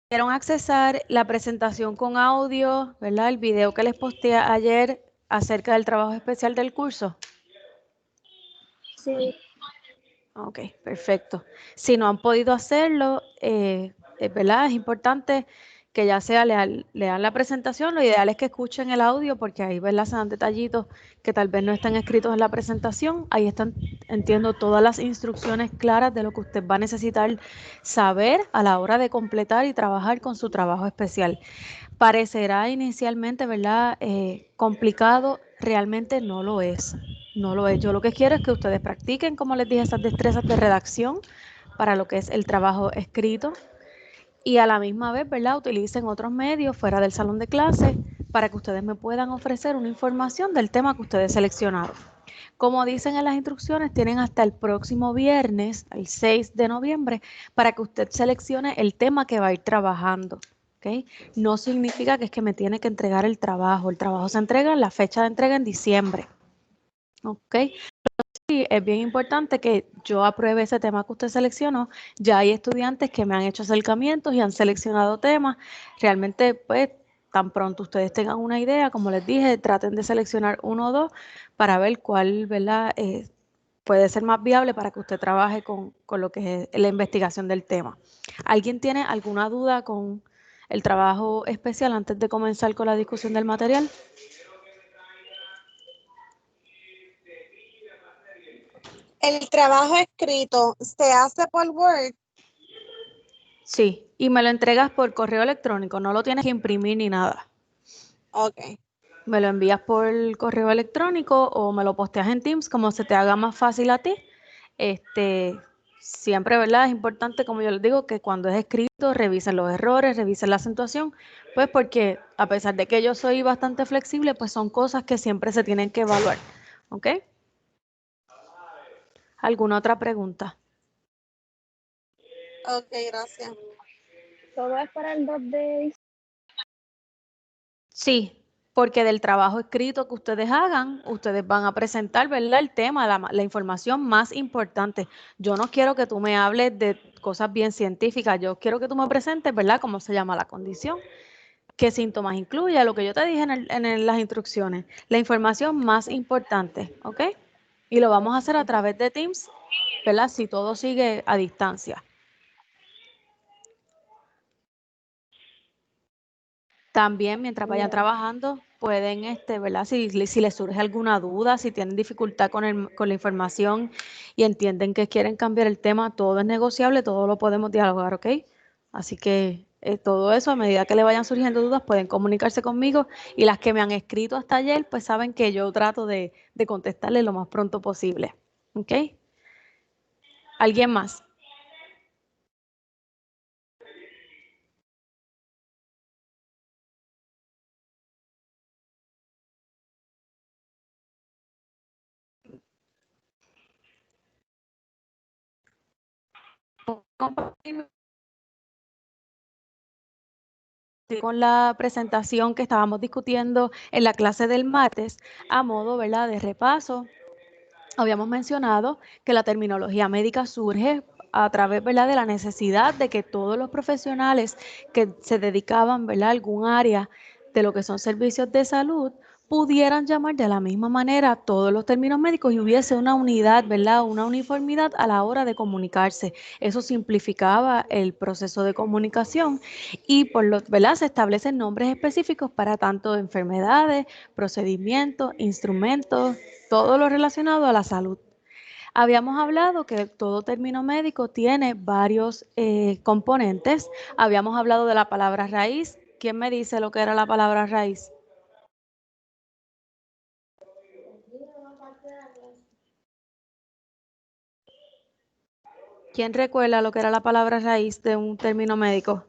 ¿Pudieron accesar la presentación con audio, ¿verdad? El video que les posteé ayer acerca del trabajo especial del curso. Sí. Ok, perfecto. Si no han podido hacerlo, ¿verdad? Es importante que ya sea lean la presentación. Lo ideal es que escuchen el audio porque ahí, ¿verdad? Se dan detallitos que tal vez no están escritos en la presentación. Ahí están, entiendo, todas las instrucciones claras de lo que usted va a necesitar saber a la hora de completar y trabajar con su trabajo especial. Parecerá inicialmente, ¿verdad? Complicado, realmente no lo es. No lo es. Yo lo que quiero es que ustedes practiquen, como les dije, esas destrezas de redacción para lo que es el trabajo escrito y a la misma vez, ¿verdad? Utilicen otros medios fuera del salón de clase para que ustedes me puedan ofrecer una información del tema que ustedes seleccionaron. Como dicen en las instrucciones, tienen hasta el próximo viernes, el 6 de noviembre, para que usted seleccione el tema que va a ir trabajando. ¿Okay? No significa que es que me tiene que entregar el trabajo se entrega en la fecha de entrega en diciembre. ¿Ok? Sí, es bien importante que yo apruebe ese tema que usted seleccionó. Ya hay estudiantes que me han hecho acercamientos y han seleccionado temas. Realmente, pues, tan pronto ustedes tengan una idea, como les dije, traten de seleccionar uno o dos para ver cuál, ¿verdad? Puede ser más viable para que usted trabaje con lo que es la investigación del tema. ¿Alguien tiene alguna duda con el trabajo especial antes de comenzar con la discusión del material? El trabajo escrito se hace por Word. Sí, y me lo entregas por correo electrónico, no lo tienes que imprimir ni nada. Ok. Me lo envías por correo electrónico o me lo posteas en Teams, como se te haga más fácil a ti. Siempre, ¿verdad? Es importante, como yo les digo, que cuando es escrito revisen los errores, revisen la acentuación, pues porque a pesar de que yo soy bastante flexible, pues son cosas que siempre se tienen que evaluar. ¿Ok? ¿Alguna otra pregunta? Ok, gracias. Todo es para el 2 de diciembre. Sí, porque del trabajo escrito que ustedes hagan, ustedes van a presentar, ¿verdad? El tema, la información más importante. Yo no quiero que tú me hables de cosas bien científicas, yo quiero que tú me presentes, ¿verdad? Cómo se llama la condición, qué síntomas incluye, lo que yo te dije en las instrucciones, la información más importante, ¿ok? Y lo vamos a hacer a través de Teams, ¿verdad? Si todo sigue a distancia. También, mientras vayan trabajando, pueden, ¿verdad? Si les surge alguna duda, si tienen dificultad con la información y entienden que quieren cambiar el tema, todo es negociable, todo lo podemos dialogar, ¿ok? Así que todo eso, a medida que le vayan surgiendo dudas, pueden comunicarse conmigo y las que me han escrito hasta ayer, pues saben que yo trato de contestarles lo más pronto posible, ¿ok? ¿Alguien más? Con la presentación que estábamos discutiendo en la clase del martes, a modo, ¿verdad?, de repaso. Habíamos mencionado que la terminología médica surge a través, ¿verdad?, de la necesidad de que todos los profesionales que se dedicaban, ¿verdad?, a algún área de lo que son servicios de salud pudieran llamar de la misma manera todos los términos médicos y hubiese una unidad, ¿verdad?, una uniformidad a la hora de comunicarse. Eso simplificaba el proceso de comunicación y ¿verdad?, se establecen nombres específicos para tanto enfermedades, procedimientos, instrumentos, todo lo relacionado a la salud. Habíamos hablado que todo término médico tiene varios componentes. Habíamos hablado de la palabra raíz. ¿Quién me dice lo que era la palabra raíz? ¿Quién recuerda lo que era la palabra raíz de un término médico?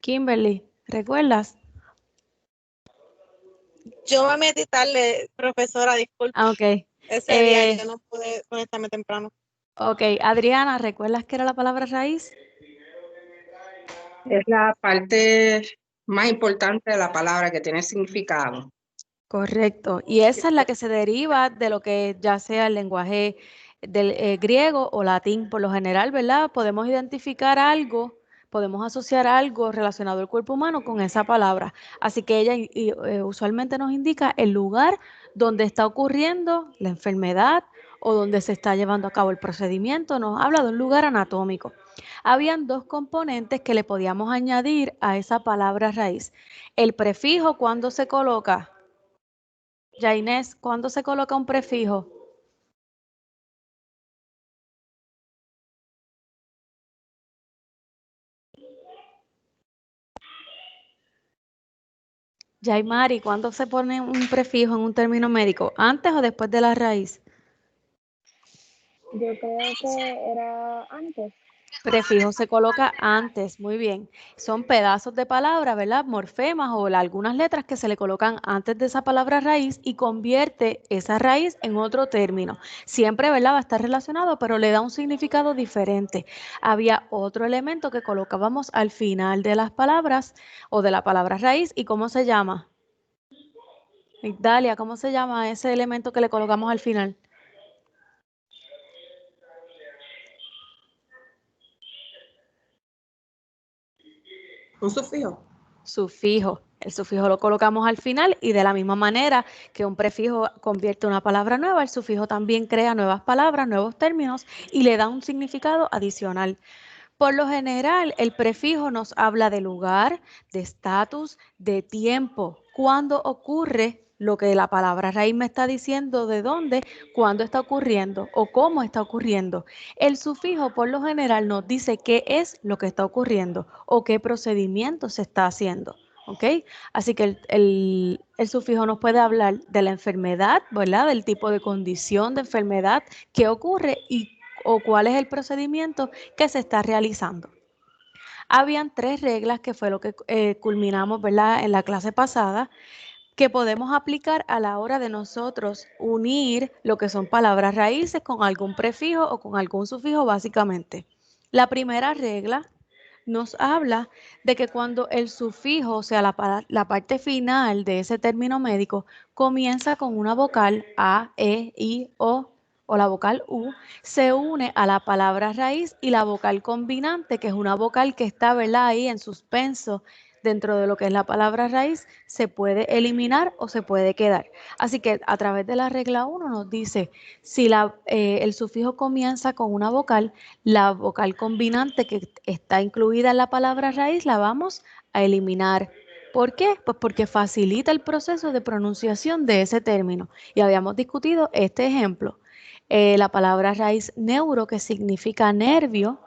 Kimberly, ¿recuerdas? Yo me metí tarde, profesora, disculpe. Ok. Ese día yo no pude conectarme temprano. Ok, Adriana, ¿recuerdas qué era la palabra raíz? Es la parte más importante de la palabra que tiene significado. Correcto. Y esa es la que se deriva de lo que ya sea el lenguaje del griego o latín. Por lo general, ¿verdad? Podemos identificar algo, podemos asociar algo relacionado al cuerpo humano con esa palabra. Así que ella usualmente nos indica el lugar donde está ocurriendo la enfermedad o donde se está llevando a cabo el procedimiento. Nos habla de un lugar anatómico. Habían dos componentes que le podíamos añadir a esa palabra raíz. El prefijo, ¿cuándo se coloca? Ya Inés, ¿cuándo se coloca un prefijo? Yaimari, ¿cuándo se pone un prefijo en un término médico? ¿Antes o después de la raíz? Yo creo que era antes. Prefijo se coloca antes, muy bien. Son pedazos de palabra, ¿verdad? Morfemas o algunas letras que se le colocan antes de esa palabra raíz y convierte esa raíz en otro término. Siempre, ¿verdad? Va a estar relacionado, pero le da un significado diferente. Había otro elemento que colocábamos al final de las palabras o de la palabra raíz. ¿Y cómo se llama? Dalia, ¿cómo se llama ese elemento que le colocamos al final? Un sufijo. Sufijo. El sufijo lo colocamos al final y de la misma manera que un prefijo convierte una palabra nueva, el sufijo también crea nuevas palabras, nuevos términos y le da un significado adicional. Por lo general, el prefijo nos habla de lugar, de estatus, de tiempo, cuándo ocurre lo que la palabra raíz me está diciendo, de dónde, cuándo está ocurriendo o cómo está ocurriendo. El sufijo por lo general nos dice qué es lo que está ocurriendo o qué procedimiento se está haciendo. ¿Ok? Así que el sufijo nos puede hablar de la enfermedad, ¿verdad? Del tipo de condición de enfermedad que ocurre o cuál es el procedimiento que se está realizando. Habían 3 reglas que fue lo que culminamos, ¿verdad? En la clase pasada, que podemos aplicar a la hora de nosotros unir lo que son palabras raíces con algún prefijo o con algún sufijo básicamente. La primera regla nos habla de que cuando el sufijo, o sea, la parte final de ese término médico, comienza con una vocal A, E, I, o la vocal U, se une a la palabra raíz y la vocal combinante, que es una vocal que está, ¿verdad?, ahí en suspenso dentro de lo que es la palabra raíz, se puede eliminar o se puede quedar. Así que a través de la regla 1 nos dice, si el sufijo comienza con una vocal, la vocal combinante que está incluida en la palabra raíz la vamos a eliminar. ¿Por qué? Pues porque facilita el proceso de pronunciación de ese término. Y habíamos discutido este ejemplo. La palabra raíz neuro, que significa nervio,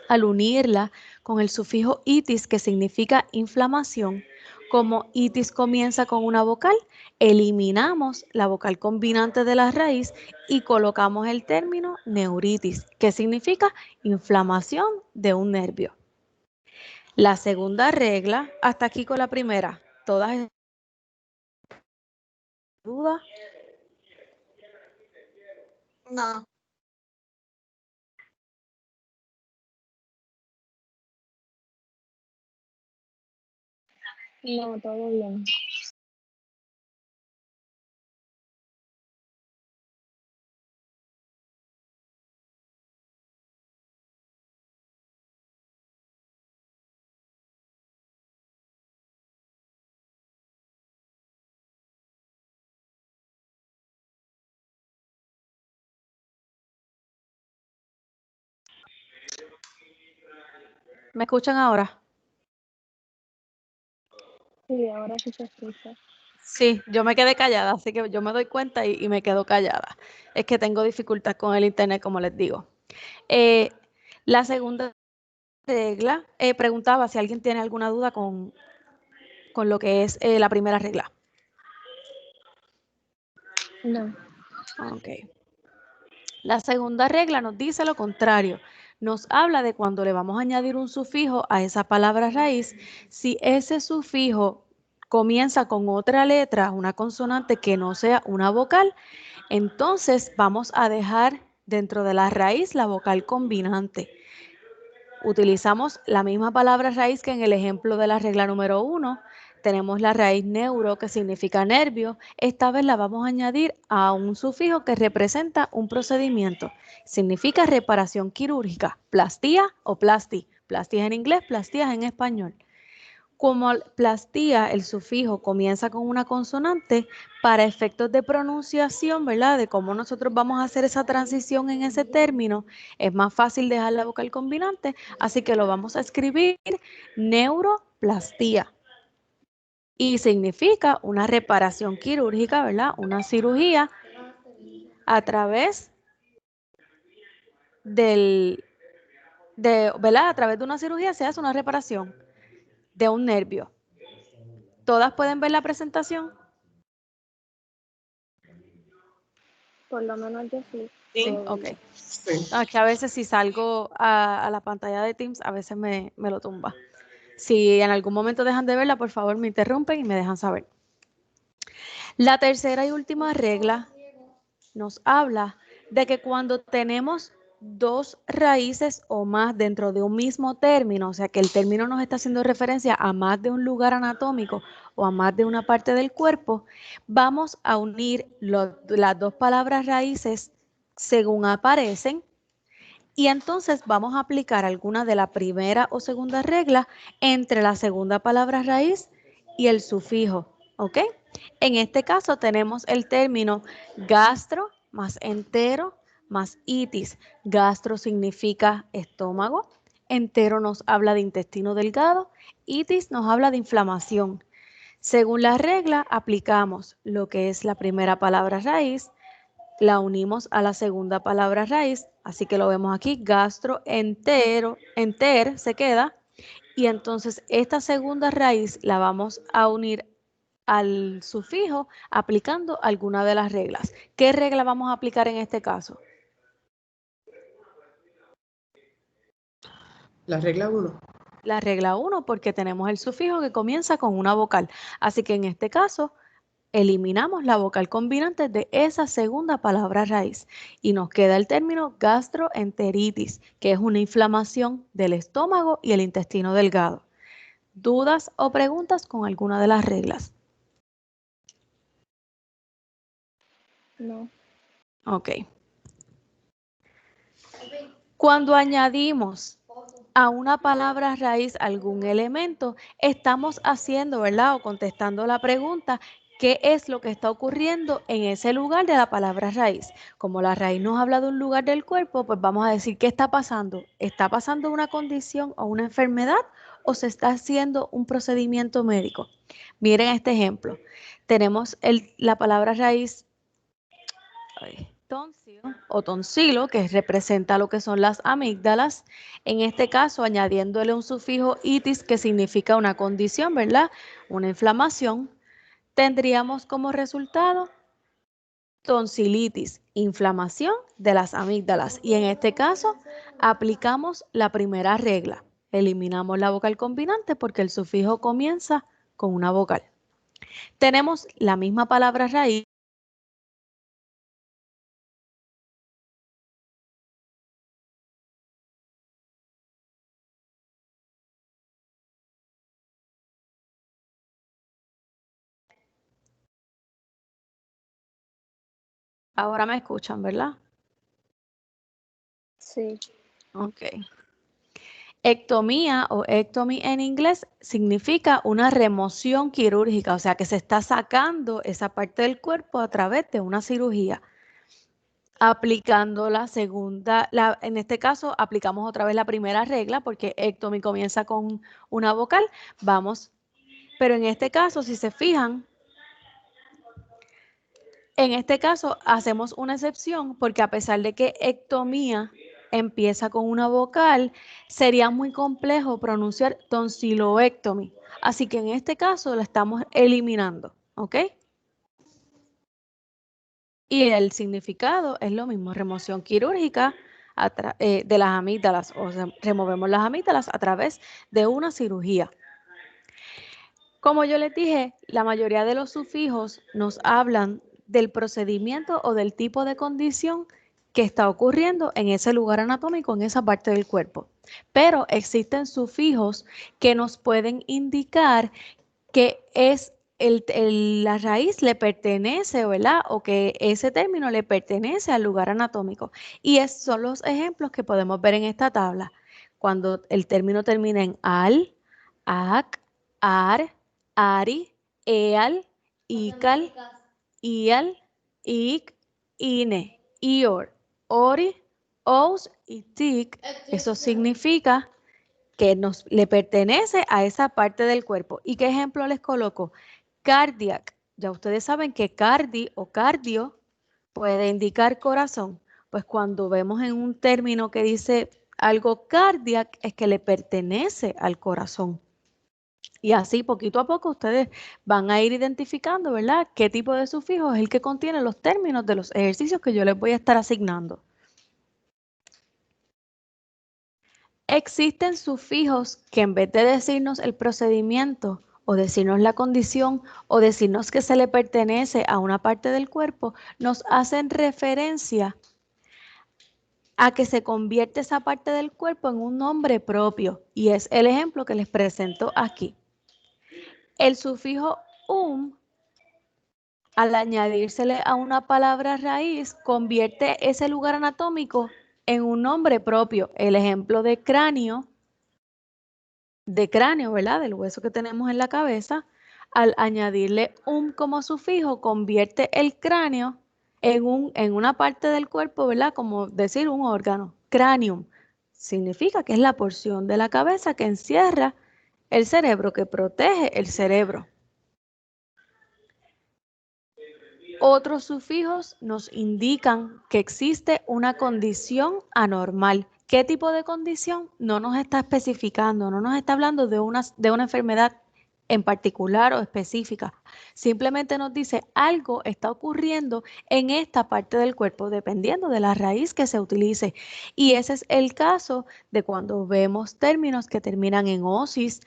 al unirla con el sufijo itis, que significa inflamación, como itis comienza con una vocal, eliminamos la vocal combinante de la raíz y colocamos el término neuritis, que significa inflamación de un nervio. La segunda regla, hasta aquí con la primera, ¿todas dudas? No. No, todo bien. ¿Me escuchan ahora? Sí, ahora sí se escucha. Sí, yo me quedé callada, así que yo me doy cuenta y me quedo callada. Es que tengo dificultad con el internet, como les digo. La segunda regla, preguntaba si alguien tiene alguna duda con lo que es la primera regla. No. Ok. La segunda regla nos dice lo contrario. Nos habla de cuando le vamos a añadir un sufijo a esa palabra raíz, si ese sufijo comienza con otra letra, una consonante que no sea una vocal, entonces vamos a dejar dentro de la raíz la vocal combinante. Utilizamos la misma palabra raíz que en el ejemplo de la regla número 1. tenemos la raíz neuro, que significa nervio. Esta vez la vamos a añadir a un sufijo que representa un procedimiento. Significa reparación quirúrgica, plastía o plasti. Plastía en inglés, plastía en español. Como plastía, el sufijo comienza con una consonante, para efectos de pronunciación, ¿verdad? De cómo nosotros vamos a hacer esa transición en ese término, es más fácil dejar la vocal combinante, así que lo vamos a escribir neuroplastía. Y significa una reparación quirúrgica, ¿verdad? Una cirugía a través ¿verdad? A través de una cirugía se hace una reparación de un nervio. ¿Todas pueden ver la presentación? Por lo menos yo sí. Sí. Ok. Sí. No, es que a veces si salgo a la pantalla de Teams, a veces me lo tumba. Si en algún momento dejan de verla, por favor me interrumpen y me dejan saber. La tercera y última regla nos habla de que cuando tenemos dos raíces o más dentro de un mismo término, o sea que el término nos está haciendo referencia a más de un lugar anatómico o a más de una parte del cuerpo, vamos a unir las dos palabras raíces según aparecen, y entonces vamos a aplicar alguna de la primera o segunda regla entre la segunda palabra raíz y el sufijo, ¿ok? En este caso tenemos el término gastro más entero más itis. Gastro significa estómago, entero nos habla de intestino delgado, itis nos habla de inflamación. Según la regla, aplicamos lo que es la primera palabra raíz, la unimos a la segunda palabra raíz, así que lo vemos aquí, gastro, entero, enter se queda, y entonces esta segunda raíz la vamos a unir al sufijo aplicando alguna de las reglas. ¿Qué regla vamos a aplicar en este caso? La regla 1. La regla 1, porque tenemos el sufijo que comienza con una vocal, así que en este caso eliminamos la vocal combinante de esa segunda palabra raíz y nos queda el término gastroenteritis, que es una inflamación del estómago y el intestino delgado. ¿Dudas o preguntas con alguna de las reglas? No. Ok. Cuando añadimos a una palabra raíz algún elemento, estamos haciendo, ¿verdad? O contestando la pregunta, ¿qué es lo que está ocurriendo en ese lugar de la palabra raíz? Como la raíz nos habla de un lugar del cuerpo, pues vamos a decir, ¿qué está pasando? ¿Está pasando una condición o una enfermedad o se está haciendo un procedimiento médico? Miren este ejemplo. Tenemos la palabra raíz tonsil o tonsilo, que representa lo que son las amígdalas. En este caso, añadiéndole un sufijo itis, que significa una condición, ¿verdad? Una inflamación. Tendríamos como resultado tonsilitis, inflamación de las amígdalas. Y en este caso, aplicamos la primera regla. Eliminamos la vocal combinante porque el sufijo comienza con una vocal. Tenemos la misma palabra raíz. Ahora me escuchan, ¿verdad? Sí. Ok. Ectomía o ectomy en inglés significa una remoción quirúrgica, o sea que se está sacando esa parte del cuerpo a través de una cirugía. Aplicando la segunda, en este caso aplicamos otra vez la primera regla porque ectomy comienza con una vocal, vamos, pero en este caso si se fijan, en este caso hacemos una excepción porque a pesar de que ectomía empieza con una vocal, sería muy complejo pronunciar tonsiloectomy. Así que en este caso la estamos eliminando, ¿ok? Y el significado es lo mismo, remoción quirúrgica de las amígdalas, o sea, removemos las amígdalas a través de una cirugía. Como yo les dije, la mayoría de los sufijos nos hablan del procedimiento o del tipo de condición que está ocurriendo en ese lugar anatómico, en esa parte del cuerpo. Pero existen sufijos que nos pueden indicar que es la raíz le pertenece, ¿verdad? O que ese término le pertenece al lugar anatómico. Y esos son los ejemplos que podemos ver en esta tabla. Cuando el término termina en al, ac, ar, ari, eal, ical, ial, ic, ine, ior, ori, ous y tic. Eso significa que le pertenece a esa parte del cuerpo. ¿Y qué ejemplo les coloco? Cardiac. Ya ustedes saben que cardi o cardio puede indicar corazón. Pues cuando vemos en un término que dice algo cardiac, es que le pertenece al corazón. Y así, poquito a poco, ustedes van a ir identificando, ¿verdad?, qué tipo de sufijo es el que contiene los términos de los ejercicios que yo les voy a estar asignando. Existen sufijos que en vez de decirnos el procedimiento o decirnos la condición o decirnos que se le pertenece a una parte del cuerpo, nos hacen referencia a que se convierte esa parte del cuerpo en un nombre propio. Y es el ejemplo que les presento aquí. El sufijo al añadírsele a una palabra raíz, convierte ese lugar anatómico en un nombre propio. El ejemplo de cráneo, ¿verdad? Del hueso que tenemos en la cabeza, al añadirle como sufijo, convierte el cráneo en una parte del cuerpo, ¿verdad? Como decir un órgano. Cranium significa que es la porción de la cabeza que encierra el cerebro, que protege el cerebro. Otros sufijos nos indican que existe una condición anormal. ¿Qué tipo de condición? No nos está especificando, no nos está hablando de una enfermedad en particular o específica. Simplemente nos dice algo está ocurriendo en esta parte del cuerpo, dependiendo de la raíz que se utilice. Y ese es el caso de cuando vemos términos que terminan en osis,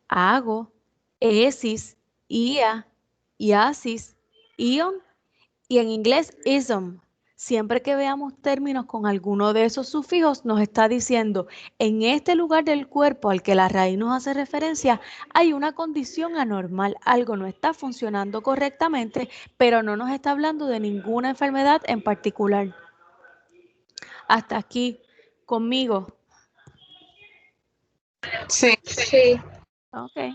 ago, esis, ia, iasis, ion y en inglés ism. Siempre que veamos términos con alguno de esos sufijos, nos está diciendo, en este lugar del cuerpo al que la raíz nos hace referencia, hay una condición anormal, algo no está funcionando correctamente, pero no nos está hablando de ninguna enfermedad en particular. Hasta aquí, conmigo. Sí. Sí. Ok.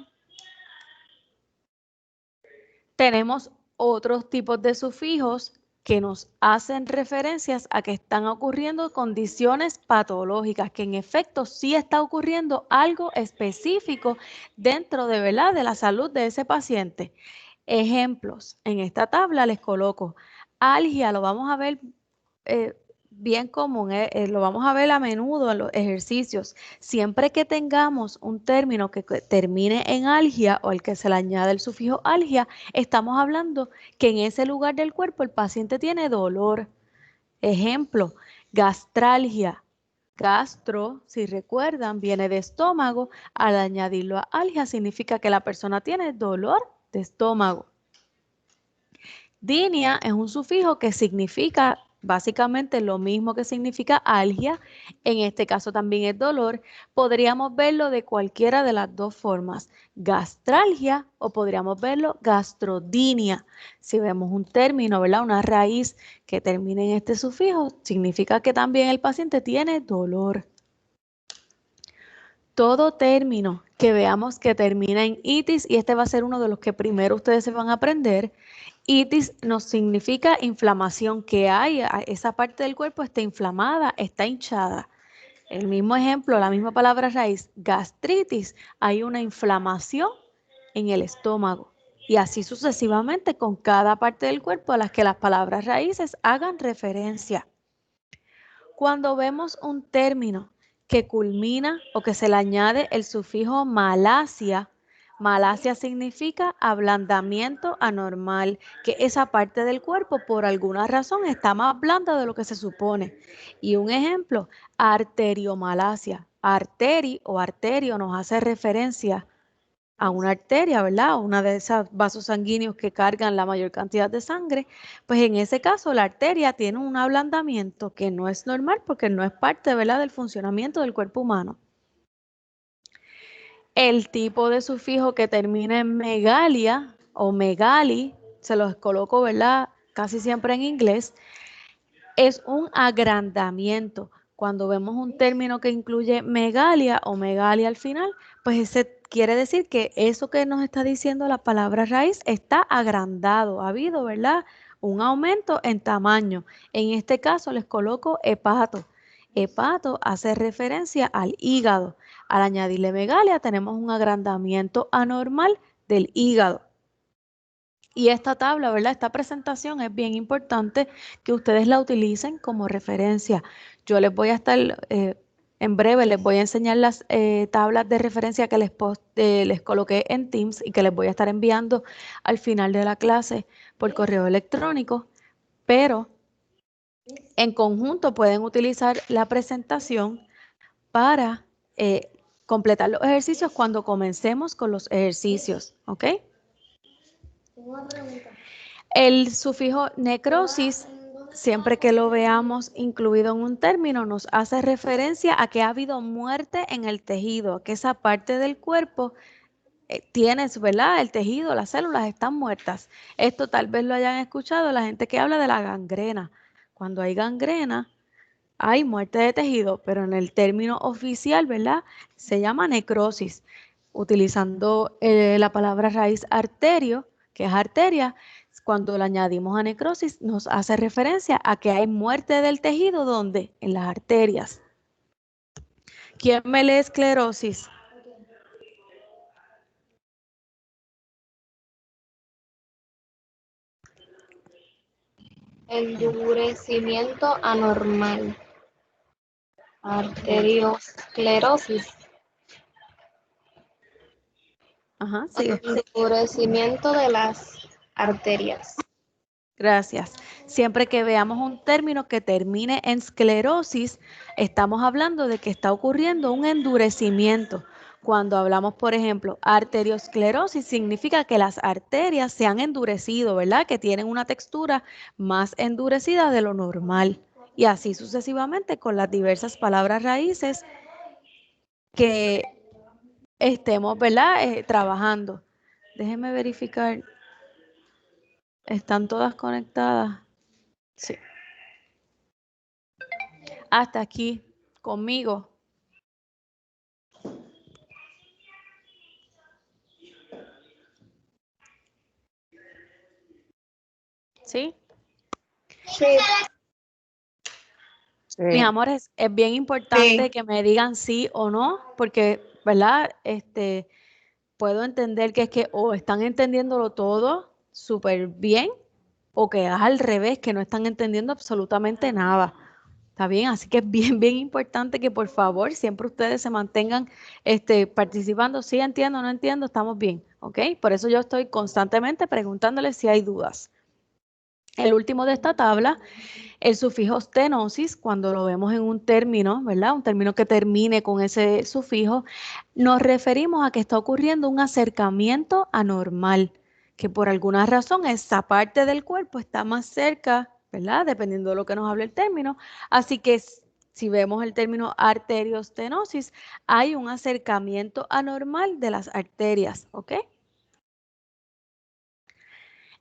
Tenemos otros tipos de sufijos que nos hacen referencias a que están ocurriendo condiciones patológicas, que en efecto sí está ocurriendo algo específico dentro de, ¿verdad?, de la salud de ese paciente. Ejemplos, en esta tabla les coloco algia, lo vamos a ver bien común, lo vamos a ver a menudo en los ejercicios. Siempre que tengamos un término que termine en algia o al que se le añade el sufijo algia, estamos hablando que en ese lugar del cuerpo el paciente tiene dolor. Ejemplo, gastralgia. Gastro, si recuerdan, viene de estómago. Al añadirlo a algia significa que la persona tiene dolor de estómago. Dinia es un sufijo que significa básicamente lo mismo que significa algia, en este caso también es dolor. Podríamos verlo de cualquiera de las dos formas, gastralgia o podríamos verlo gastrodinia. Si vemos un término, ¿verdad?, una raíz que termine en este sufijo, significa que también el paciente tiene dolor. Todo término que veamos que termina en itis, y este va a ser uno de los que primero ustedes se van a aprender, itis nos significa inflamación, que hay, esa parte del cuerpo está inflamada, está hinchada. El mismo ejemplo, la misma palabra raíz, gastritis, hay una inflamación en el estómago. Y así sucesivamente con cada parte del cuerpo a las que las palabras raíces hagan referencia. Cuando vemos un término que culmina o que se le añade el sufijo malacia, malacia significa ablandamiento anormal, que esa parte del cuerpo por alguna razón está más blanda de lo que se supone. Y un ejemplo, arteriomalacia. Arteri o arterio nos hace referencia a una arteria, ¿verdad? Una de esos vasos sanguíneos que cargan la mayor cantidad de sangre, pues en ese caso la arteria tiene un ablandamiento que no es normal porque no es parte, ¿verdad?, del funcionamiento del cuerpo humano. El tipo de sufijo que termina en megalia o megali, se los coloco, ¿verdad? Casi siempre en inglés, es un agrandamiento. Cuando vemos un término que incluye megalia o megalia al final, pues ese quiere decir que eso que nos está diciendo la palabra raíz está agrandado. Ha habido, ¿verdad? Un aumento en tamaño. En este caso les coloco hepato. Hepato hace referencia al hígado. Al añadirle megalia tenemos un agrandamiento anormal del hígado. Y esta tabla, ¿verdad? Esta presentación es bien importante que ustedes la utilicen como referencia. Yo les voy a estar, en breve, les voy a enseñar las tablas de referencia que les coloqué en Teams y que les voy a estar enviando al final de la clase por correo electrónico, pero en conjunto pueden utilizar la presentación para completar los ejercicios cuando comencemos con los ejercicios, ¿ok? El sufijo necrosis, siempre que lo veamos incluido en un término, nos hace referencia a que ha habido muerte en el tejido, que esa parte del cuerpo tienes, ¿verdad? El tejido, las células están muertas. Esto tal vez lo hayan escuchado la gente que habla de la gangrena. Cuando hay gangrena, hay muerte de tejido, pero en el término oficial, ¿verdad? Se llama necrosis, utilizando la palabra raíz arterio, que es arteria. Cuando la añadimos a necrosis, nos hace referencia a que hay muerte del tejido, ¿dónde? En las arterias. ¿Quién me lee esclerosis? Endurecimiento anormal. Arteriosclerosis. Ajá, sigue. Endurecimiento de las arterias. Gracias. Siempre que veamos un término que termine en esclerosis, estamos hablando de que está ocurriendo un endurecimiento. Cuando hablamos, por ejemplo, arteriosclerosis, significa que las arterias se han endurecido, ¿verdad? Que tienen una textura más endurecida de lo normal. Y así sucesivamente con las diversas palabras raíces que estemos, ¿verdad? Trabajando. Déjenme verificar. ¿Están todas conectadas? Sí. Hasta aquí, conmigo. ¿Sí? Sí. Mis amores, es bien importante Sí. que me digan sí o no, porque, ¿verdad? Puedo entender que es que o están entendiéndolo todo súper bien, o que es al revés, que no están entendiendo absolutamente nada. ¿Está bien? Así que es bien, bien importante que por favor siempre ustedes se mantengan participando. Sí, entiendo, no entiendo, estamos bien, ¿ok? Por eso yo estoy constantemente preguntándoles si hay dudas. El último de esta tabla, el sufijo stenosis, cuando lo vemos en un término, ¿verdad? Un término que termine con ese sufijo, nos referimos a que está ocurriendo un acercamiento anormal, que por alguna razón esa parte del cuerpo está más cerca, ¿verdad? Dependiendo de lo que nos hable el término. Así que si vemos el término arteriostenosis, hay un acercamiento anormal de las arterias, ¿ok?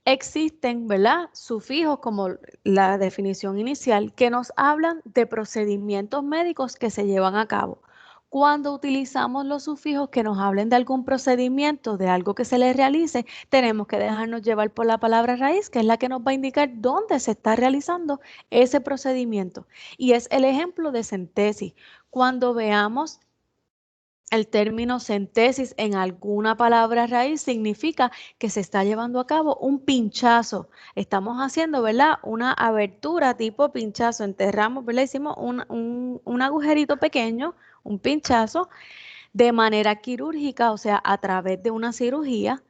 Existen, ¿verdad? Sufijos como la definición inicial que nos hablan de procedimientos médicos que se llevan a cabo. Cuando utilizamos los sufijos que nos hablen de algún procedimiento, de algo que se le realice, tenemos que dejarnos llevar por la palabra raíz, que es la que nos va a indicar dónde se está realizando ese procedimiento. Y es el ejemplo de centesis. Cuando veamos el término centesis en alguna palabra raíz significa que se está llevando a cabo un pinchazo. Estamos haciendo, ¿verdad? Una abertura tipo pinchazo. Enterramos, ¿verdad? Hicimos un agujerito pequeño, un pinchazo, de manera quirúrgica, o sea, a través de una cirugía.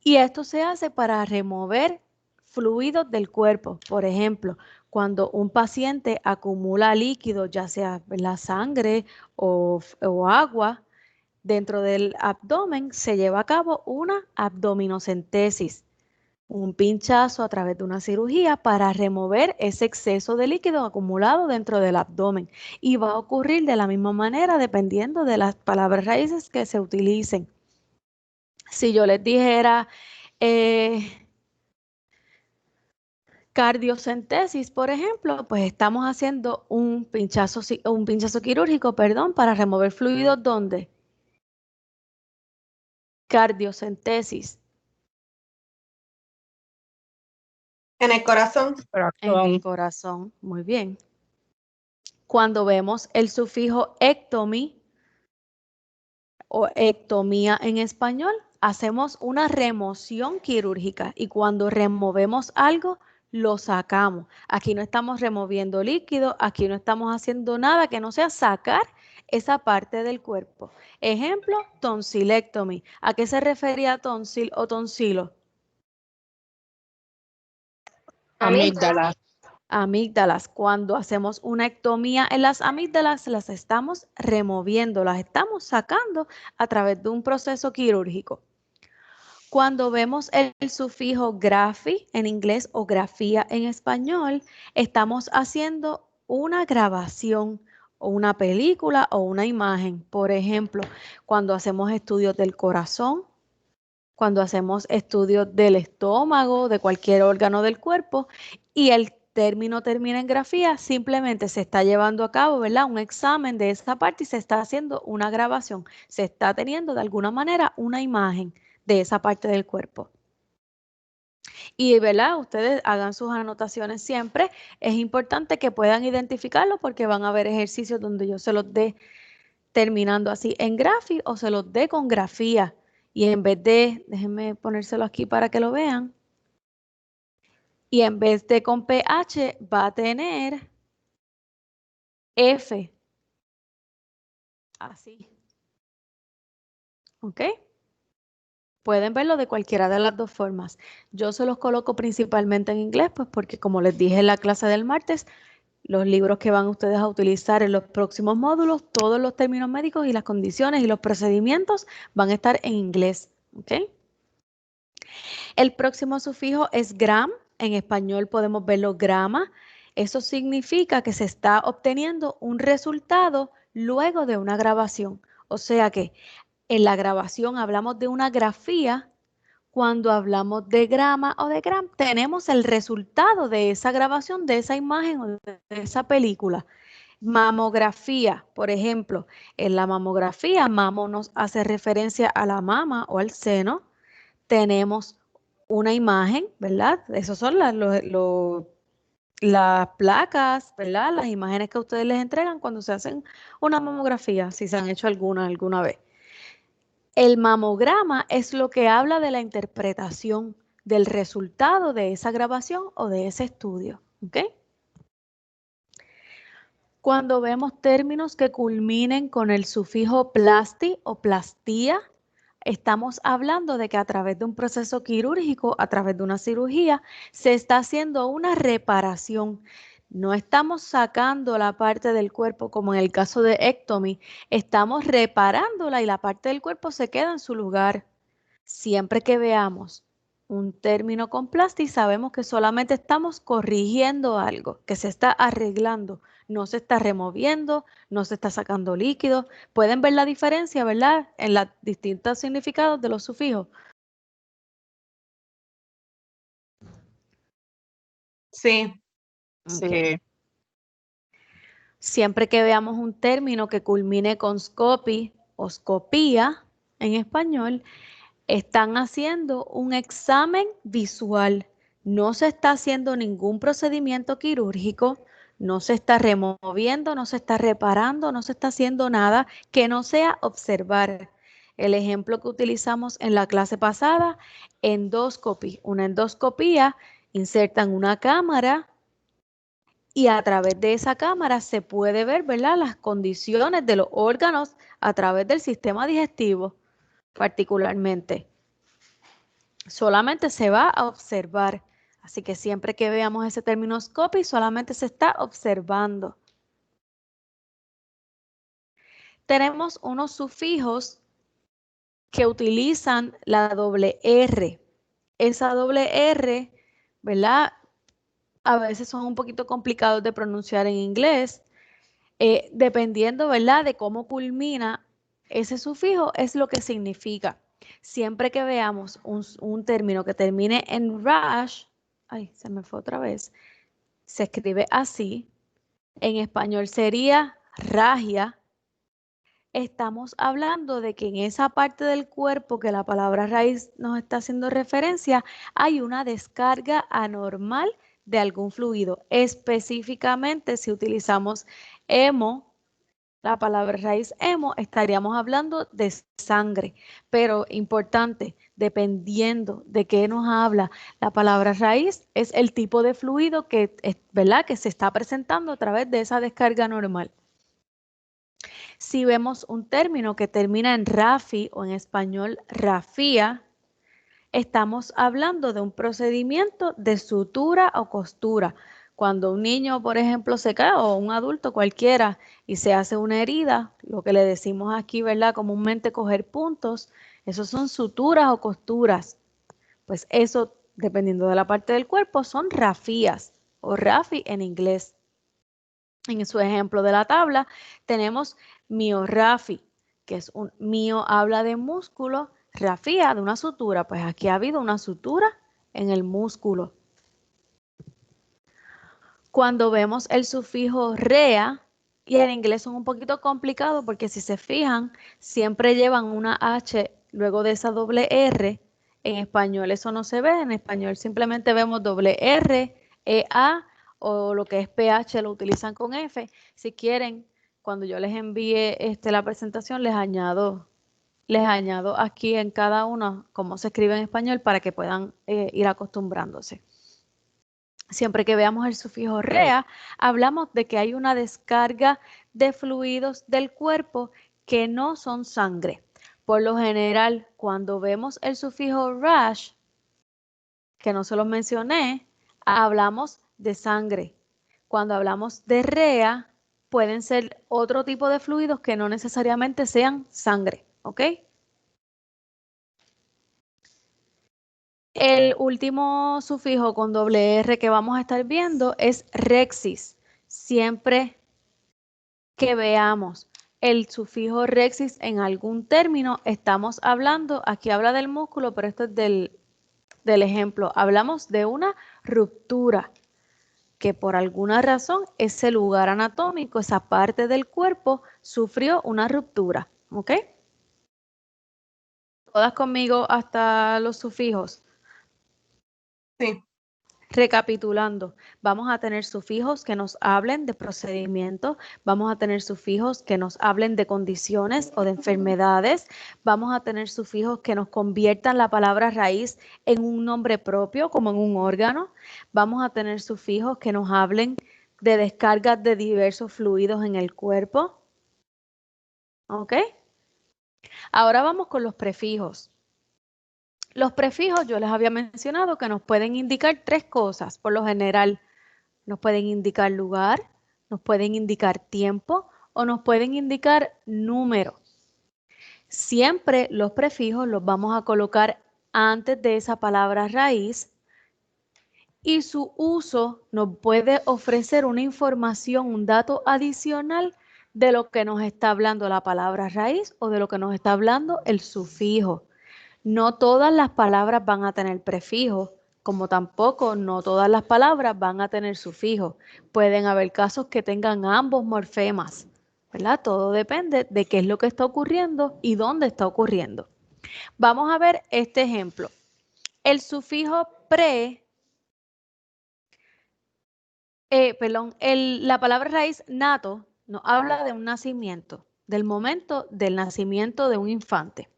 Y esto se hace para remover fluidos del cuerpo. Por ejemplo, cuando un paciente acumula líquido, ya sea la sangre o agua, dentro del abdomen se lleva a cabo una abdominocentesis. un pinchazo a través de una cirugía para remover ese exceso de líquido acumulado dentro del abdomen. Y va a ocurrir de la misma manera dependiendo de las palabras raíces que se utilicen. Si yo les dijera cardiocentesis, por ejemplo, pues estamos haciendo un pinchazo quirúrgico, perdón, para remover fluidos, ¿dónde? Cardiocentesis. En el corazón. En el corazón, muy bien. Cuando vemos el sufijo ectomy o ectomía en español, hacemos una remoción quirúrgica y cuando removemos algo, lo sacamos. Aquí no estamos removiendo líquido, aquí no estamos haciendo nada que no sea sacar esa parte del cuerpo. Ejemplo, tonsilectomy. ¿A qué se refería tonsil o tonsilo? Amígdalas. Amígdalas. Cuando hacemos una ectomía en las amígdalas, las estamos removiendo, las estamos sacando a través de un proceso quirúrgico. Cuando vemos el sufijo graphy en inglés o grafía en español, estamos haciendo una grabación o una película o una imagen. Por ejemplo, cuando hacemos estudios del corazón, cuando hacemos estudios del estómago, de cualquier órgano del cuerpo, y el término termina en grafía, simplemente se está llevando a cabo, ¿verdad? Un examen de esa parte y se está haciendo una grabación. Se está teniendo de alguna manera una imagen de esa parte del cuerpo. Y, ¿verdad? Ustedes hagan sus anotaciones siempre. Es importante que puedan identificarlo porque van a haber ejercicios donde yo se los dé terminando así en grafi o se los dé con grafía. Y en vez de, déjenme ponérselo aquí para que lo vean. Y en vez de con pH va a tener F. Así. ¿Ok? Pueden verlo de cualquiera de las dos formas. Yo se los coloco principalmente en inglés, pues porque como les dije en la clase del martes, los libros que van ustedes a utilizar en los próximos módulos, todos los términos médicos y las condiciones y los procedimientos van a estar en inglés. ¿Ok? El próximo sufijo es gram. En español podemos verlo grama. Eso significa que se está obteniendo un resultado luego de una grabación. O sea que en la grabación hablamos de una grafía. Cuando hablamos de grama o de gram, tenemos el resultado de esa grabación, de esa imagen o de esa película. Mamografía, por ejemplo, en la mamografía, mamo nos hace referencia a la mama o al seno. Tenemos una imagen, ¿verdad? Esas son las placas, ¿verdad? Las imágenes que ustedes les entregan cuando se hacen una mamografía, si se han hecho alguna vez. El mamograma es lo que habla de la interpretación del resultado de esa grabación o de ese estudio, ¿ok? Cuando vemos términos que culminen con el sufijo plasti o plastía, estamos hablando de que a través de un proceso quirúrgico, a través de una cirugía, se está haciendo una reparación. No estamos sacando la parte del cuerpo como en el caso de ectomy, estamos reparándola y la parte del cuerpo se queda en su lugar. Siempre que veamos un término con plasti, sabemos que solamente estamos corrigiendo algo, que se está arreglando, no se está removiendo, no se está sacando líquido. Pueden ver la diferencia, ¿verdad? En los distintos significados de los sufijos. Sí. Sí. Siempre que veamos un término que culmine con scopi o scopía en español, están haciendo un examen visual. No se está haciendo ningún procedimiento quirúrgico, no se está removiendo, no se está reparando, no se está haciendo nada que no sea observar. El ejemplo que utilizamos en la clase pasada, endoscopy. Una endoscopía, insertan una cámara y a través de esa cámara se puede ver, ¿verdad?, las condiciones de los órganos a través del sistema digestivo, particularmente. Solamente se va a observar. Así que siempre que veamos ese término scopy, solamente se está observando. Tenemos unos sufijos que utilizan la doble R. esa doble R, ¿verdad? A veces son un poquito complicados de pronunciar en inglés. Dependiendo, ¿verdad?, de cómo culmina ese sufijo, es lo que significa. Siempre que veamos un término que termine en rash, ay, se me fue otra vez, se escribe así, en español sería ragia. Estamos hablando de que en esa parte del cuerpo que la palabra raíz nos está haciendo referencia, hay una descarga anormal de algún fluido. Específicamente, si utilizamos hemo, la palabra raíz hemo, estaríamos hablando de sangre. Pero importante, dependiendo de qué nos habla la palabra raíz, es el tipo de fluido que, ¿verdad?, que se está presentando a través de esa descarga normal. Si vemos un término que termina en rafi o en español rafía, estamos hablando de un procedimiento de sutura o costura. Cuando un niño, por ejemplo, se cae o un adulto cualquiera y se hace una herida, lo que le decimos aquí, ¿verdad?, comúnmente coger puntos, esos son suturas o costuras. Pues eso, dependiendo de la parte del cuerpo, son rafías o rafi en inglés. En su ejemplo de la tabla tenemos miorafi, que es un mio habla de músculo, rafía de una sutura. Pues aquí ha habido una sutura en el músculo. Cuando vemos el sufijo rea, y en inglés son un poquito complicados porque si se fijan, siempre llevan una H luego de esa doble R. En español eso no se ve, en español simplemente vemos doble R, EA, o lo que es PH lo utilizan con F. Si quieren, cuando yo les envíe la presentación, les añado aquí en cada uno cómo se escribe en español para que puedan ir acostumbrándose. Siempre que veamos el sufijo rea, hablamos de que hay una descarga de fluidos del cuerpo que no son sangre. Por lo general, cuando vemos el sufijo rash, que no se lo mencioné, hablamos de sangre. Cuando hablamos de rea, pueden ser otro tipo de fluidos que no necesariamente sean sangre, ¿ok? El último sufijo con doble R que vamos a estar viendo es rexis. Siempre que veamos el sufijo rexis en algún término, estamos hablando, aquí habla del músculo, pero esto es del ejemplo, hablamos de una ruptura, que por alguna razón ese lugar anatómico, esa parte del cuerpo, sufrió una ruptura, ¿ok? Todas conmigo hasta los sufijos. Sí. Recapitulando, vamos a tener sufijos que nos hablen de procedimientos, vamos a tener sufijos que nos hablen de condiciones o de enfermedades, vamos a tener sufijos que nos conviertan la palabra raíz en un nombre propio, como en un órgano, vamos a tener sufijos que nos hablen de descargas de diversos fluidos en el cuerpo. ¿Ok? Ahora vamos con los prefijos. Los prefijos yo les había mencionado que nos pueden indicar tres cosas. Por lo general, nos pueden indicar lugar, nos pueden indicar tiempo o nos pueden indicar número. Siempre los prefijos los vamos a colocar antes de esa palabra raíz y su uso nos puede ofrecer una información, un dato adicional de lo que nos está hablando la palabra raíz o de lo que nos está hablando el sufijo. No todas las palabras van a tener prefijo, como tampoco no todas las palabras van a tener sufijo. Pueden haber casos que tengan ambos morfemas, ¿verdad? Todo depende de qué es lo que está ocurriendo y dónde está ocurriendo. Vamos a ver este ejemplo. El sufijo pre, la palabra raíz nato nos habla de un nacimiento, del momento del nacimiento de un infante.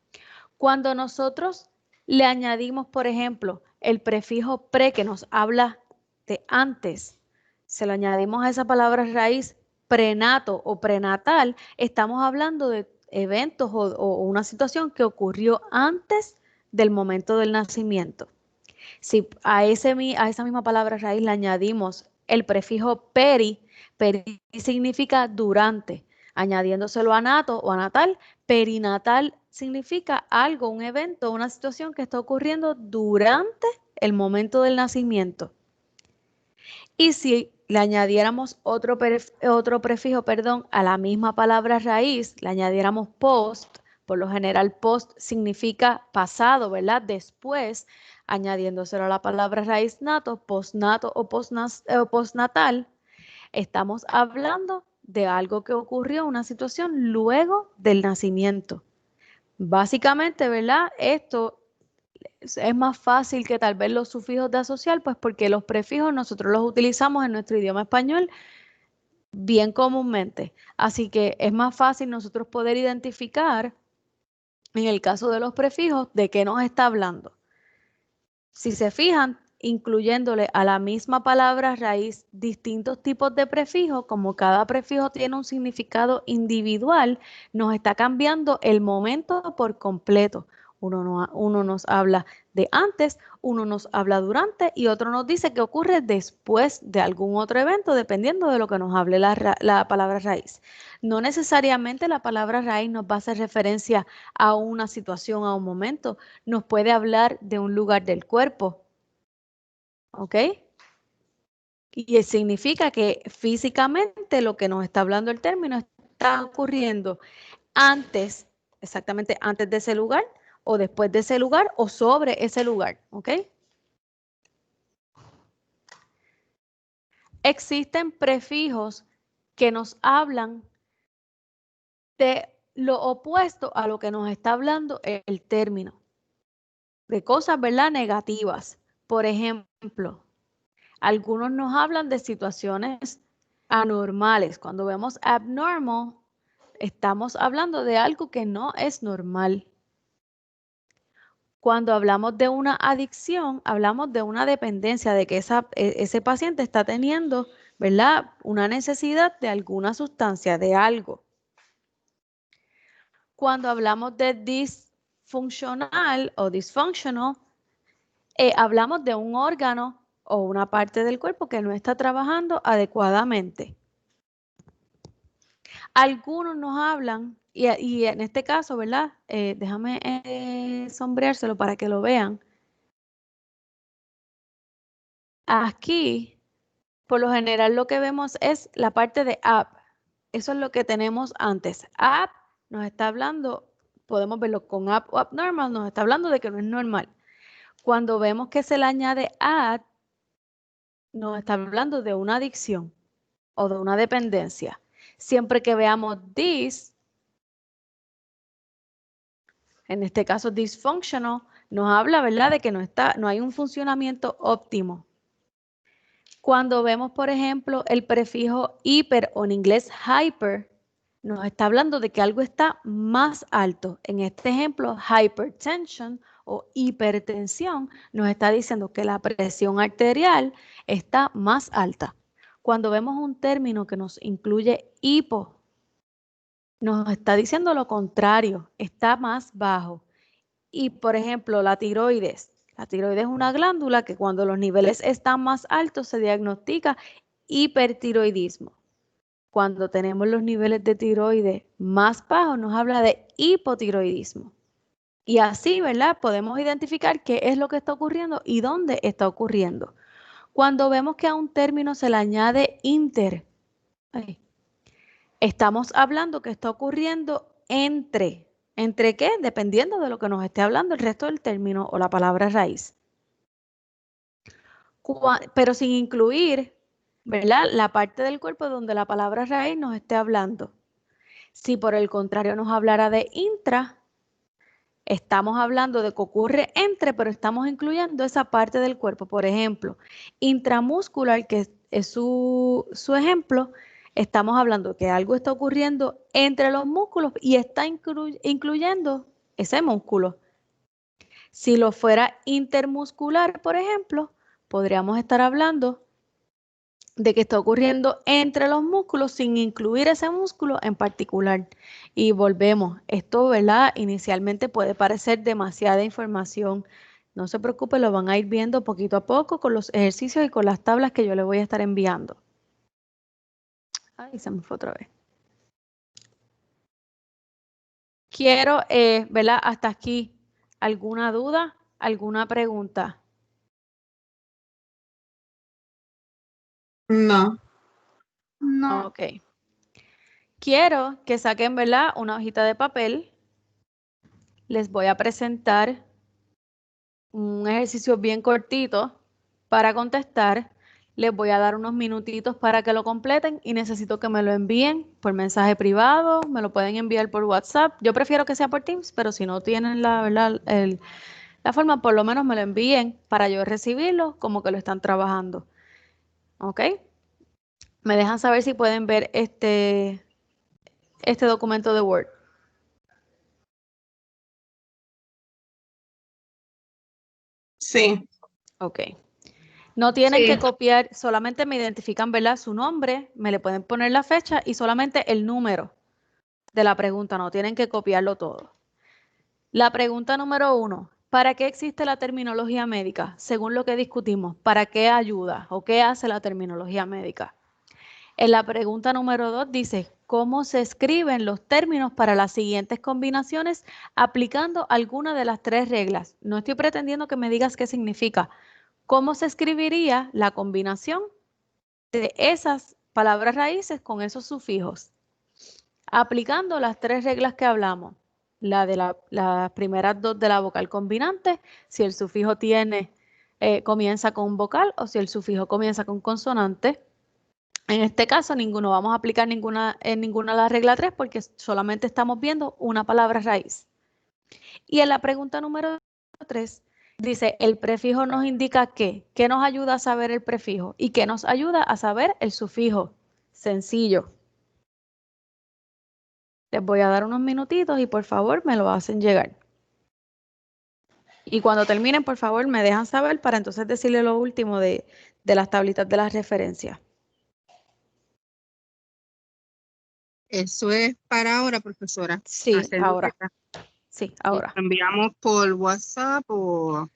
Cuando nosotros le añadimos, por ejemplo, el prefijo pre que nos habla de antes, se lo añadimos a esa palabra raíz prenato o prenatal, estamos hablando de eventos o una situación que ocurrió antes del momento del nacimiento. Si a esa misma palabra raíz le añadimos el prefijo peri, peri significa durante. añadiéndoselo a nato o a natal. Perinatal significa algo, un evento, una situación que está ocurriendo durante el momento del nacimiento. Y si le añadiéramos otro prefijo, a la misma palabra raíz, le añadiéramos post, por lo general post significa pasado, ¿verdad? Después, añadiéndoselo a la palabra raíz nato, postnato o postnatal, estamos hablando de algo que ocurrió, una situación luego del nacimiento. Básicamente, ¿verdad? Esto es más fácil que tal vez los sufijos de asociar, pues porque los prefijos nosotros los utilizamos en nuestro idioma español bien comúnmente. Así que es más fácil nosotros poder identificar, en el caso de los prefijos, de qué nos está hablando. Si se fijan, incluyéndole a la misma palabra raíz distintos tipos de prefijos, como cada prefijo tiene un significado individual, nos está cambiando el momento por completo. Uno nos habla de antes, uno nos habla durante y otro nos dice que ocurre después de algún otro evento, dependiendo de lo que nos hable la palabra raíz. No necesariamente la palabra raíz nos va a hacer referencia a una situación, a un momento. Nos puede hablar de un lugar del cuerpo. ¿Ok? Y significa que físicamente lo que nos está hablando el término está ocurriendo antes, exactamente antes de ese lugar, o después de ese lugar, o sobre ese lugar. ¿Ok? Existen prefijos que nos hablan de lo opuesto a lo que nos está hablando el término. De cosas, ¿verdad? Negativas. Por ejemplo, algunos nos hablan de situaciones anormales. Cuando vemos abnormal, estamos hablando de algo que no es normal. Cuando hablamos de una adicción, hablamos de una dependencia, de que ese paciente está teniendo, ¿verdad?, una necesidad de alguna sustancia, de algo. Cuando hablamos de disfuncional o dysfunctional, hablamos de un órgano o una parte del cuerpo que no está trabajando adecuadamente. Algunos nos hablan, y en este caso, ¿verdad? Déjame sombreárselo para que lo vean. Aquí, por lo general, lo que vemos es la parte de up. Eso es lo que tenemos antes. Up nos está hablando, podemos verlo con up o abnormal, nos está hablando de que no es normal. Cuando vemos que se le añade add, nos está hablando de una adicción o de una dependencia. Siempre que veamos this, en este caso dysfunctional, nos habla, ¿verdad?, de que no hay un funcionamiento óptimo. Cuando vemos, por ejemplo, el prefijo hiper o en inglés hyper, nos está hablando de que algo está más alto. En este ejemplo, hypertension o hipertensión nos está diciendo que la presión arterial está más alta. Cuando vemos un término que nos incluye hipo, nos está diciendo lo contrario, está más bajo. Y, por ejemplo, la tiroides. La tiroides es una glándula que cuando los niveles están más altos se diagnostica hipertiroidismo. Cuando tenemos los niveles de tiroides más bajos nos habla de hipotiroidismo. Y así, ¿verdad?, podemos identificar qué es lo que está ocurriendo y dónde está ocurriendo. Cuando vemos que a un término se le añade inter, estamos hablando que está ocurriendo entre. ¿Entre qué? Dependiendo de lo que nos esté hablando el resto del término o la palabra raíz. Pero sin incluir, ¿verdad?, la parte del cuerpo donde la palabra raíz nos esté hablando. Si por el contrario nos hablara de intra, estamos hablando de que ocurre entre, pero estamos incluyendo esa parte del cuerpo. Por ejemplo, intramuscular, que es su ejemplo, estamos hablando que algo está ocurriendo entre los músculos y está incluyendo ese músculo. Si lo fuera intermuscular, por ejemplo, podríamos estar hablando de que está ocurriendo entre los músculos sin incluir ese músculo en particular. Y volvemos, esto, ¿verdad?, inicialmente puede parecer demasiada información. No se preocupe, lo van a ir viendo poquito a poco con los ejercicios y con las tablas que yo les voy a estar enviando. Ay, se me fue otra vez. quiero, ¿verdad? Hasta aquí, ¿alguna duda? ¿Alguna pregunta? No. No. Ok. Quiero que saquen, ¿verdad? Una hojita de papel. Les voy a presentar un ejercicio bien cortito para contestar. Les voy a dar unos minutitos para que lo completen y necesito que me lo envíen por mensaje privado, me lo pueden enviar por WhatsApp. Yo prefiero que sea por Teams, pero si no tienen la, ¿verdad? La forma, por lo menos me lo envíen para yo recibirlo como que lo están trabajando. ¿Ok? Me dejan saber si pueden ver este documento de Word. Sí. Ok. No tienen Sí. que copiar, solamente me identifican, ¿verdad? Su nombre, me le pueden poner la fecha y solamente el número de la pregunta, no tienen que copiarlo todo. La pregunta número 1, ¿para qué existe la terminología médica? Según lo que discutimos, ¿para qué ayuda o qué hace la terminología médica? En la pregunta número 2 dice, ¿cómo se escriben los términos para las siguientes combinaciones aplicando alguna de las 3 reglas? No estoy pretendiendo que me digas qué significa. ¿Cómo se escribiría la combinación de esas palabras raíces con esos sufijos? Aplicando las 3 reglas que hablamos. La de las primeras 2 de la vocal combinante, si el sufijo comienza con vocal o si el sufijo comienza con consonante. En este caso, ninguno vamos a aplicar ninguna de las reglas 3 porque solamente estamos viendo una palabra raíz. Y en la pregunta número 3 dice, el prefijo nos indica qué. ¿Qué nos ayuda a saber el prefijo? ¿Y qué nos ayuda a saber el sufijo? Sencillo. Les voy a dar unos minutitos y por favor me lo hacen llegar. Y cuando terminen, por favor, me dejan saber para entonces decirle lo último de las tablitas de las referencias. Eso es para ahora, profesora. Sí, Hacerlo ahora. acá. Sí, ¿Y ahora. lo enviamos por WhatsApp o...?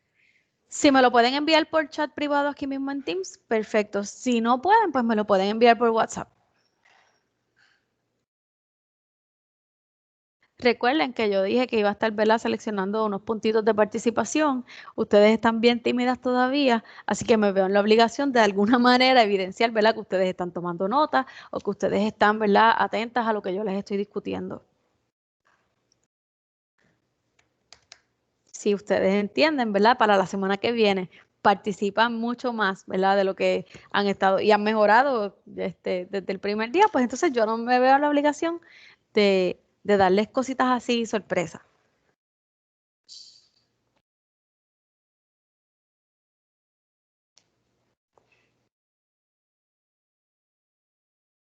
Si me lo pueden enviar por chat privado aquí mismo en Teams, perfecto. Si no pueden, pues me lo pueden enviar por WhatsApp. Recuerden que yo dije que iba a estar, ¿verdad?, seleccionando unos puntitos de participación. Ustedes están bien tímidas todavía, así que me veo en la obligación de alguna manera evidenciar, ¿verdad?, que ustedes están tomando nota o que ustedes están, ¿verdad?, atentas a lo que yo les estoy discutiendo. Si ustedes entienden, ¿verdad?, para la semana que viene participan mucho más, ¿verdad?, de lo que han estado y han mejorado desde el primer día, pues entonces yo no me veo en la obligación de darles cositas así sorpresas.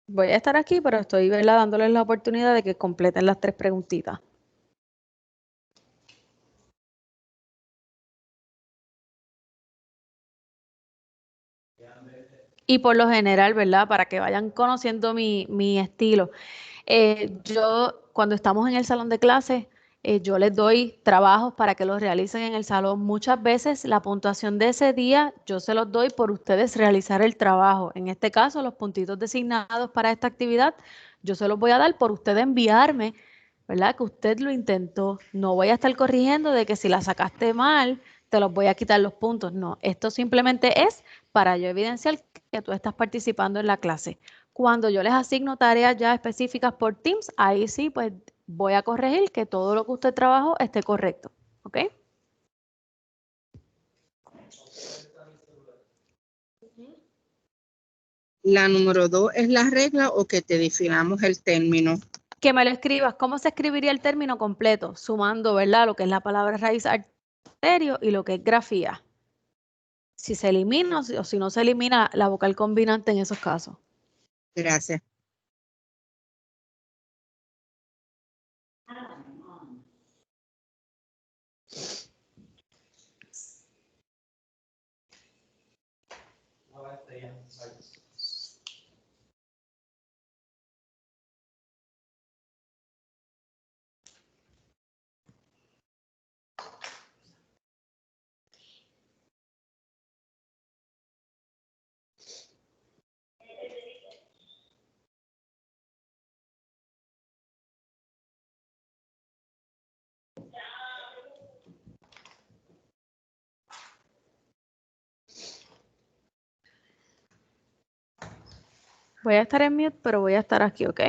Voy a estar aquí, pero estoy, ¿verdad?, dándoles la oportunidad de que completen las 3 preguntitas. Y por lo general, ¿verdad?, para que vayan conociendo mi estilo. Yo, cuando estamos en el salón de clases, yo les doy trabajos para que los realicen en el salón. Muchas veces la puntuación de ese día yo se los doy por ustedes realizar el trabajo. En este caso, los puntitos designados para esta actividad, yo se los voy a dar por usted enviarme, ¿verdad?, que usted lo intentó. No voy a estar corrigiendo de que si la sacaste mal, te los voy a quitar los puntos. No, esto simplemente es para yo evidenciar que tú estás participando en la clase. Cuando yo les asigno tareas ya específicas por Teams, ahí sí, pues voy a corregir que todo lo que usted trabajó esté correcto. ¿Ok? La número 2 es la regla o que te definamos el término. Que me lo escribas. ¿Cómo se escribiría el término completo? Sumando, ¿verdad?, lo que es la palabra raíz arterio y lo que es grafía. Si se elimina o si no se elimina la vocal combinante en esos casos. Gracias. Voy a estar en mute, pero voy a estar aquí, ¿ok?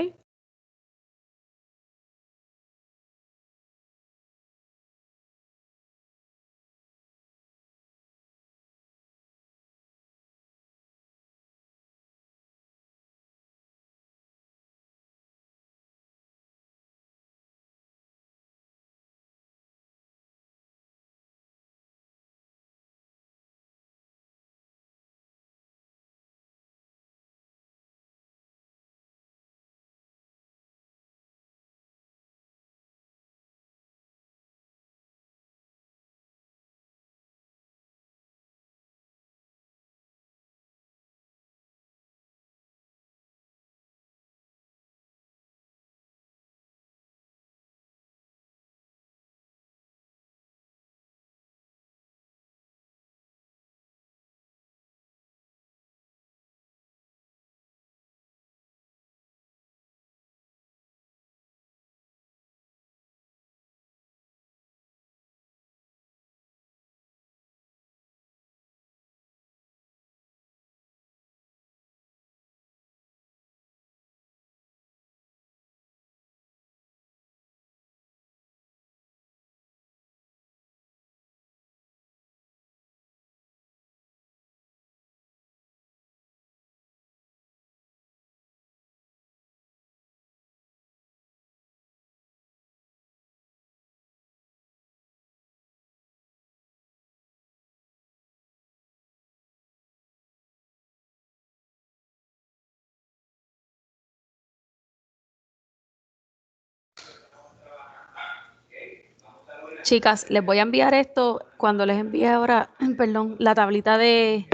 Chicas, les voy a enviar esto cuando les envíe ahora, perdón, la tablita de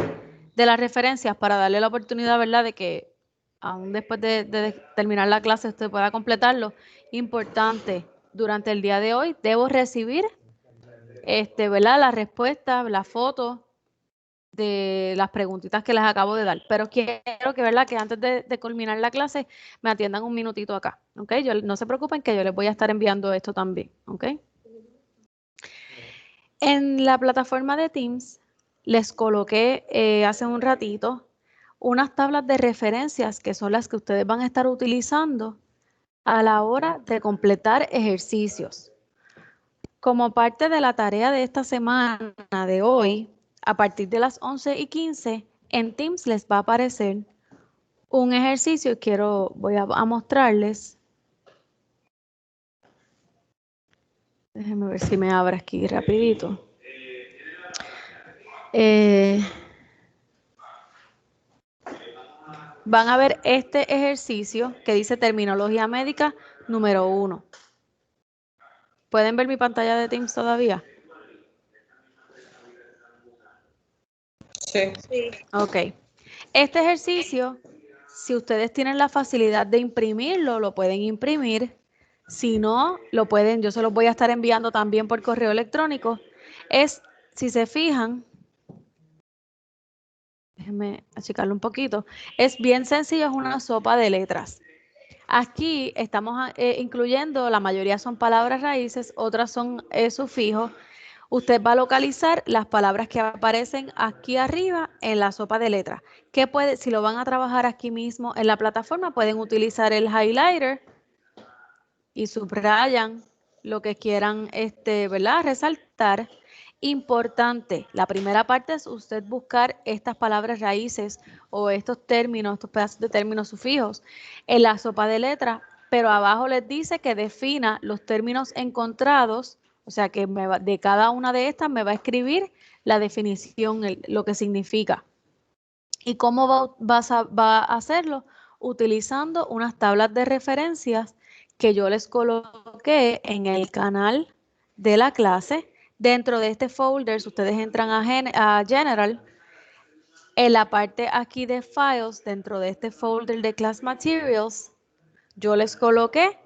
las referencias para darle la oportunidad, ¿verdad?, de que aún después de terminar la clase usted pueda completarlo. Importante, durante el día de hoy debo recibir, ¿verdad?, la respuesta, la foto de las preguntitas que les acabo de dar. Pero quiero que, ¿verdad?, que antes de culminar la clase me atiendan un minutito acá, ¿ok? No se preocupen que yo les voy a estar enviando esto también, ¿ok? En la plataforma de Teams les coloqué hace un ratito unas tablas de referencias que son las que ustedes van a estar utilizando a la hora de completar ejercicios. Como parte de la tarea de esta semana de hoy, a partir de las 11:15, en Teams les va a aparecer un ejercicio. Voy a mostrarles. Déjenme ver si me abre aquí rapidito. Van a ver este ejercicio que dice terminología médica número 1. ¿Pueden ver mi pantalla de Teams todavía? Sí. Ok. Este ejercicio, si ustedes tienen la facilidad de imprimirlo, lo pueden imprimir. Si no, lo pueden, yo se los voy a estar enviando también por correo electrónico. Si se fijan, déjenme achicarlo un poquito, es bien sencillo, es una sopa de letras. Aquí estamos incluyendo, la mayoría son palabras raíces, otras son sufijos. Usted va a localizar las palabras que aparecen aquí arriba en la sopa de letras. Si lo van a trabajar aquí mismo en la plataforma, pueden utilizar el highlighter y subrayan lo que quieran, ¿verdad?, resaltar. Importante, la primera parte es usted buscar estas palabras raíces o estos términos, estos pedazos de términos sufijos en la sopa de letras, pero abajo les dice que defina los términos encontrados, o sea que de cada una de estas me va a escribir la definición, lo que significa. ¿Y cómo va a hacerlo? Utilizando unas tablas de referencias que yo les coloqué en el canal de la clase. Dentro de este folder, si ustedes entran a General, en la parte aquí de Files, dentro de este folder de Class Materials, yo les coloqué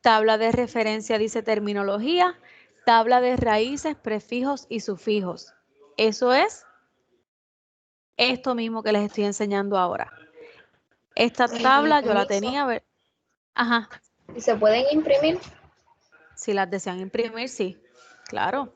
tabla de referencia, dice terminología, tabla de raíces, prefijos y sufijos. Eso es esto mismo que les estoy enseñando ahora. Esta tabla yo la tenía. Ajá. ¿Y se pueden imprimir? Si las desean imprimir, sí. Claro.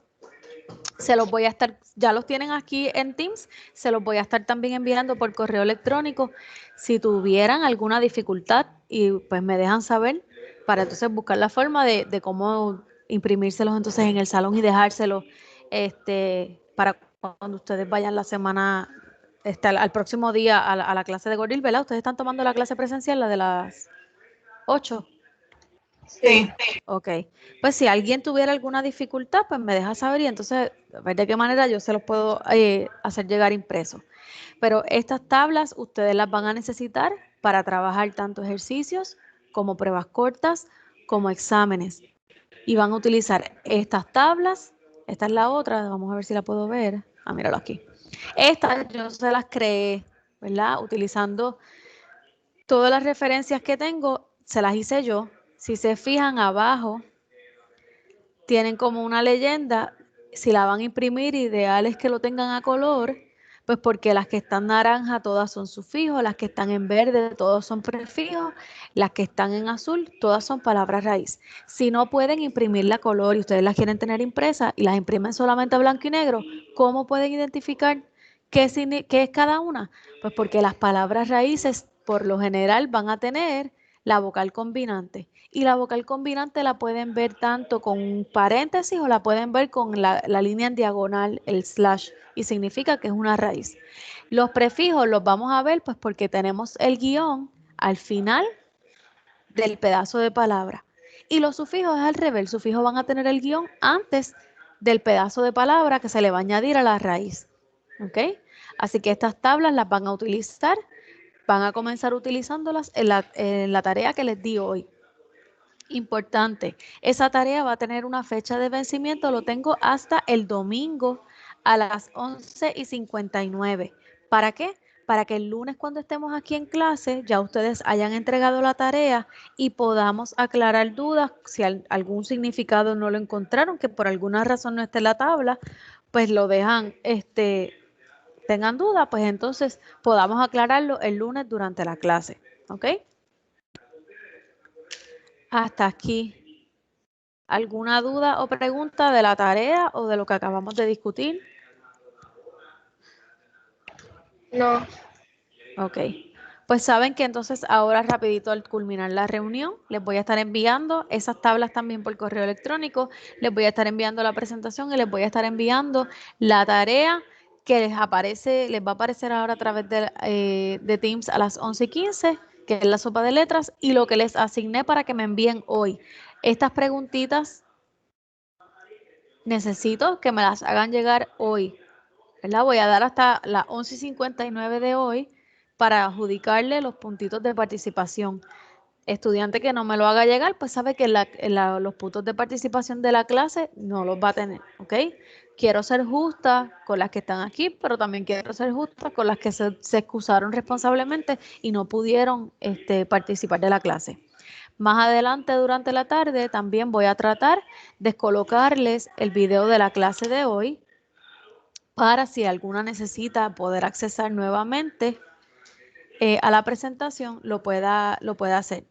Se los voy a estar, ya los tienen aquí en Teams, se los voy a estar también enviando por correo electrónico. Si tuvieran alguna dificultad y pues me dejan saber para entonces buscar la forma de cómo imprimírselos entonces en el salón y dejárselos para cuando ustedes vayan la semana, al próximo día a la clase de Goril, ¿verdad? Ustedes están tomando la clase presencial, la de las 8. Sí. Ok, pues si alguien tuviera alguna dificultad, pues me deja saber y entonces a ver de qué manera yo se los puedo hacer llegar impreso. Pero estas tablas ustedes las van a necesitar para trabajar tanto ejercicios como pruebas cortas como exámenes. Y van a utilizar estas tablas. Esta es la otra, vamos a ver si la puedo ver. Ah, míralo aquí. Estas yo se las creé, ¿verdad? Utilizando todas las referencias que tengo, se las hice yo. Si se fijan abajo, tienen como una leyenda. Si la van a imprimir, ideal es que lo tengan a color, pues porque las que están naranja todas son sufijos, las que están en verde todos son prefijos, las que están en azul todas son palabras raíz. Si no pueden imprimirla a color y ustedes las quieren tener impresas y las imprimen solamente a blanco y negro, ¿cómo pueden identificar qué es cada una? Pues porque las palabras raíces por lo general van a tener la vocal combinante. Y la vocal combinante la pueden ver tanto con un paréntesis o la pueden ver con la línea en diagonal, el slash, y significa que es una raíz. Los prefijos los vamos a ver pues porque tenemos el guión al final del pedazo de palabra. Y los sufijos es al revés, los sufijos van a tener el guión antes del pedazo de palabra que se le va a añadir a la raíz. ¿Ok? Así que estas tablas las van a utilizar, van a comenzar utilizándolas en la tarea que les di hoy. Importante, esa tarea va a tener una fecha de vencimiento, lo tengo hasta el domingo a las 11:59. ¿Para qué? Para que el lunes cuando estemos aquí en clase ya ustedes hayan entregado la tarea y podamos aclarar dudas. Si algún significado no lo encontraron, que por alguna razón no esté en la tabla, pues lo dejan, tengan duda, pues entonces podamos aclararlo el lunes durante la clase. ¿Ok? Hasta aquí. ¿Alguna duda o pregunta de la tarea o de lo que acabamos de discutir? No. Ok. Pues saben que entonces ahora rapidito al culminar la reunión les voy a estar enviando esas tablas también por correo electrónico, les voy a estar enviando la presentación y les voy a estar enviando la tarea que les va a aparecer ahora a través de Teams a las 11:15, que es la sopa de letras, y lo que les asigné para que me envíen hoy. Estas preguntitas necesito que me las hagan llegar hoy, ¿verdad? Voy a dar hasta las 11:59 de hoy para adjudicarle los puntitos de participación. Estudiante que no me lo haga llegar, pues sabe que los puntos de participación de la clase no los va a tener, ¿ok? Quiero ser justa con las que están aquí, pero también quiero ser justa con las que se excusaron responsablemente y no pudieron participar de la clase. Más adelante durante la tarde también voy a tratar de colocarles el video de la clase de hoy para si alguna necesita poder accesar nuevamente a la presentación, lo pueda hacer.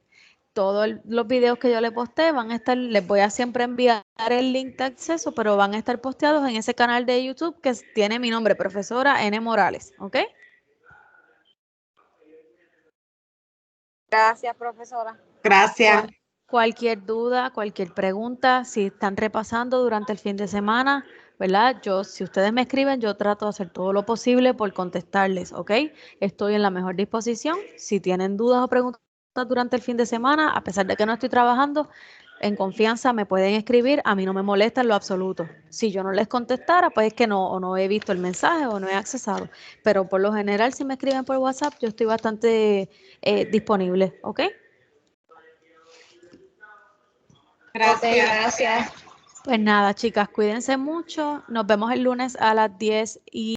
Todos los videos que yo le posté van a estar, les voy a siempre enviar el link de acceso, pero van a estar posteados en ese canal de YouTube que tiene mi nombre, profesora N. Morales, ¿ok? Gracias, profesora. Gracias. Cualquier duda, cualquier pregunta, si están repasando durante el fin de semana, ¿verdad? Si ustedes me escriben, yo trato de hacer todo lo posible por contestarles, ¿ok? Estoy en la mejor disposición. Si tienen dudas o preguntas durante el fin de semana, a pesar de que no estoy trabajando, en confianza me pueden escribir, a mí no me molesta en lo absoluto. Si yo no les contestara, pues es que no he visto el mensaje o no he accesado. Pero por lo general, si me escriben por WhatsApp, yo estoy bastante disponible, ¿ok? Ok, gracias. Pues nada, chicas, cuídense mucho. Nos vemos el lunes a las 10:00.